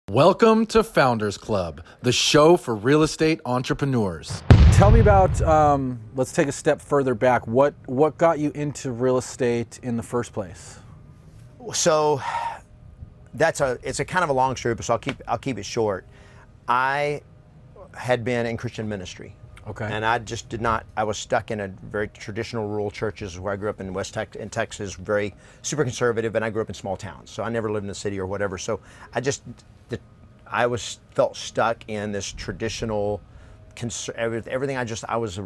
Welcome to Founders Club, the show for real estate entrepreneurs. Tell me about, let's take a step further back. What got you into real estate in the first place? So it's a kind of a long story, so I'll keep it short. I had been in Christian ministry. Okay. And I was stuck in a very traditional rural churches where I grew up in in Texas, very super conservative, and I grew up in small towns. So I never lived in the city or whatever. So felt stuck in this traditional, everything. I was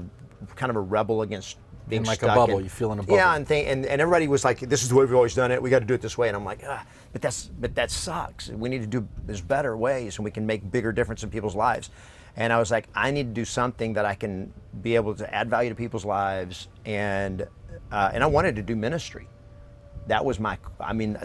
kind of a rebel against being in like stuck a bubble. You feel in a bubble. Yeah, and everybody was like, "This is the way we've always done it. We got to do it this way." And I'm like, but that sucks. We need to do there's better ways, and we can make bigger difference in people's lives. And I was like, I need to do something that I can be able to add value to people's lives, and I wanted to do ministry. That was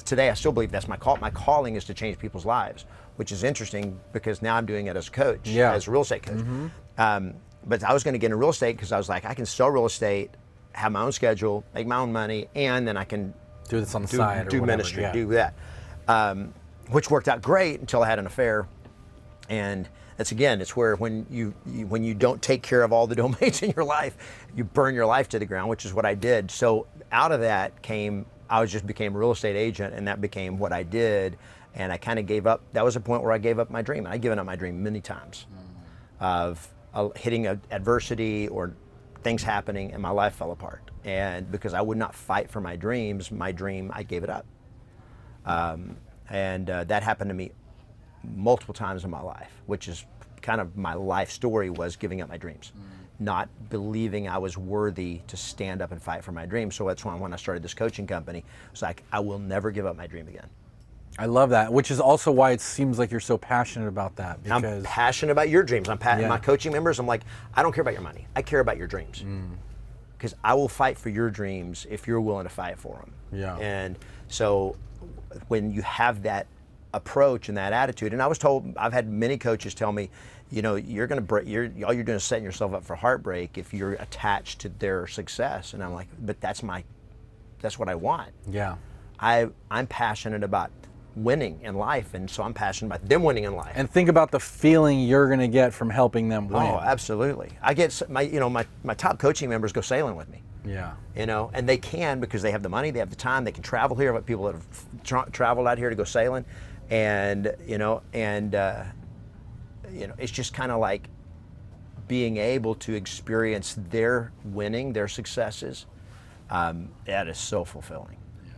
today I still believe that's my call. My calling is to change people's lives, which is interesting because now I'm doing it as a coach, as a real estate coach. Mm-hmm. But I was going to get into real estate because I was like, I can sell real estate, have my own schedule, make my own money, and then I can do this on the side or do whatever, ministry, do that, which worked out great until I had an affair. And it's where when you don't take care of all the domains in your life, you burn your life to the ground, which is what I did. So out of that I just became a real estate agent, and that became what I did. And I kind of gave up. That was a point where I gave up my dream. And I'd given up my dream many times of hitting adversity or things happening, and my life fell apart. And because I would not fight for my dream, I gave it up. That happened to me multiple times in my life, which is kind of my life story, was giving up my dreams, not believing I was worthy to stand up and fight for my dreams. So that's when I started this coaching company, it's like, I will never give up my dream again. I love that, which is also why it seems like you're so passionate about that. Because I'm passionate about your dreams. My coaching members, I'm like, I don't care about your money. I care about your dreams. Because I will fight for your dreams if you're willing to fight for them. Yeah. And so when you have that approach and that attitude, and I've had many coaches tell me, all you're doing is setting yourself up for heartbreak if you're attached to their success. And I'm like, but that's what I want. Yeah. I'm passionate about winning in life, and so I'm passionate about them winning in life. And think about the feeling you're going to get from helping them win. Oh, absolutely. I get my top coaching members go sailing with me. Yeah. And they can because they have the money, they have the time, they can travel here. I've got people that have traveled out here to go sailing, and it's just kind of like being able to experience their winning, their successes. That is so fulfilling. Yeah.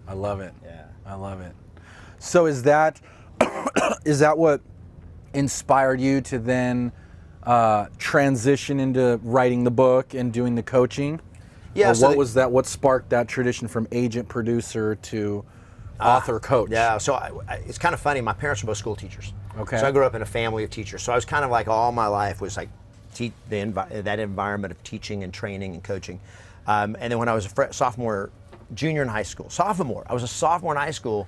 I love it. Yeah. I love it. So is that what inspired you to then transition into writing the book and doing the coaching? Yeah. Or what sparked that tradition from agent, producer to author, coach? Yeah. So it's kind of funny. My parents were both school teachers. Okay. So I grew up in a family of teachers. So I was kind of like, all my life was like that environment of teaching and training and coaching. And then when I was a sophomore in high school, I was a sophomore in high school.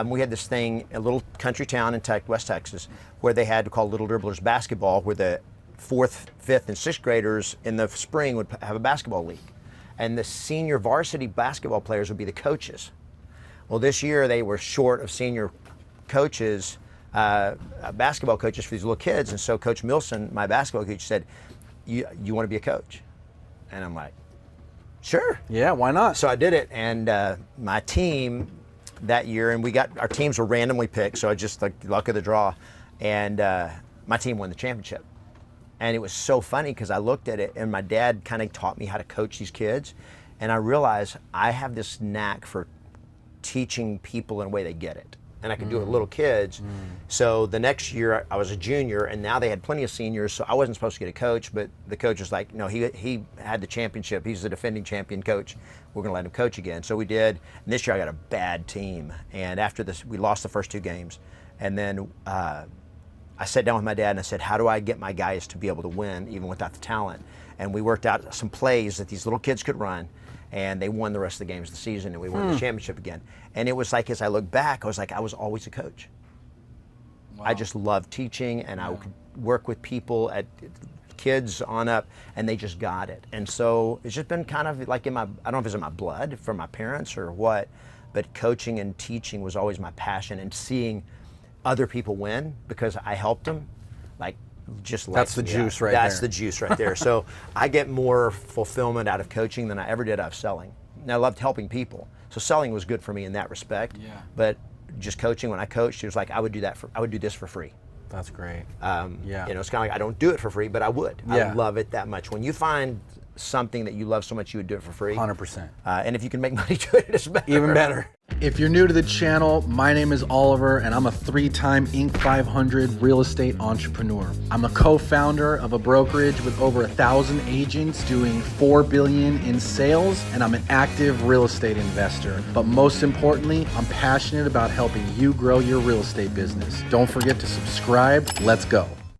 We had this thing, a little country town in West Texas, where they had called Little Dribblers basketball, where the 4th, 5th, and 6th graders in the spring would have a basketball league. And the senior varsity basketball players would be the coaches. Well, this year they were short of senior coaches, basketball coaches for these little kids. And so Coach Milson, my basketball coach, said, you want to be a coach? And I'm like, sure. Yeah, why not? So I did it, and my team that year, and our teams were randomly picked, so I just like luck of the draw, and my team won the championship. And it was so funny because I looked at it, and my dad kind of taught me how to coach these kids, and I realized I have this knack for teaching people in a way they get it. And I could do it with little kids. So the next year I was a junior, and now they had plenty of seniors, so I wasn't supposed to get a coach, but the coach was like, no, he had the championship. He's the defending champion coach. We're gonna let him coach again. So we did, and this year I got a bad team. And after this, we lost the first 2 games. And then I sat down with my dad and I said, how do I get my guys to be able to win even without the talent? And we worked out some plays that these little kids could run, and they won the rest of the games of the season, and we won the championship again. And it was like, as I look back, I was like, I was always a coach. Wow. I just loved teaching, and I could work with people at kids on up, and they just got it. And so it's just been kind of like I don't know if it's in my blood from my parents or what, but coaching and teaching was always my passion, and seeing other people win because I helped them, like, just That's the juice right there. That's the juice right there. So I get more fulfillment out of coaching than I ever did out of selling. And I loved helping people. So selling was good for me in that respect. Yeah. But just coaching, when I coached, it was like I would do this for free. That's great. You know, it's kind of like I don't do it for free, but I would. Yeah. I love it that much. When you find something that you love so much, you would do it for free. 100%. And if you can make money doing it, it's better. Even better. If you're new to the channel, my name is Oliver and I'm a 3-time Inc. 500 real estate entrepreneur. I'm a co-founder of a brokerage with over 1,000 agents doing $4 billion in sales, and I'm an active real estate investor. But most importantly, I'm passionate about helping you grow your real estate business. Don't forget to subscribe. Let's go.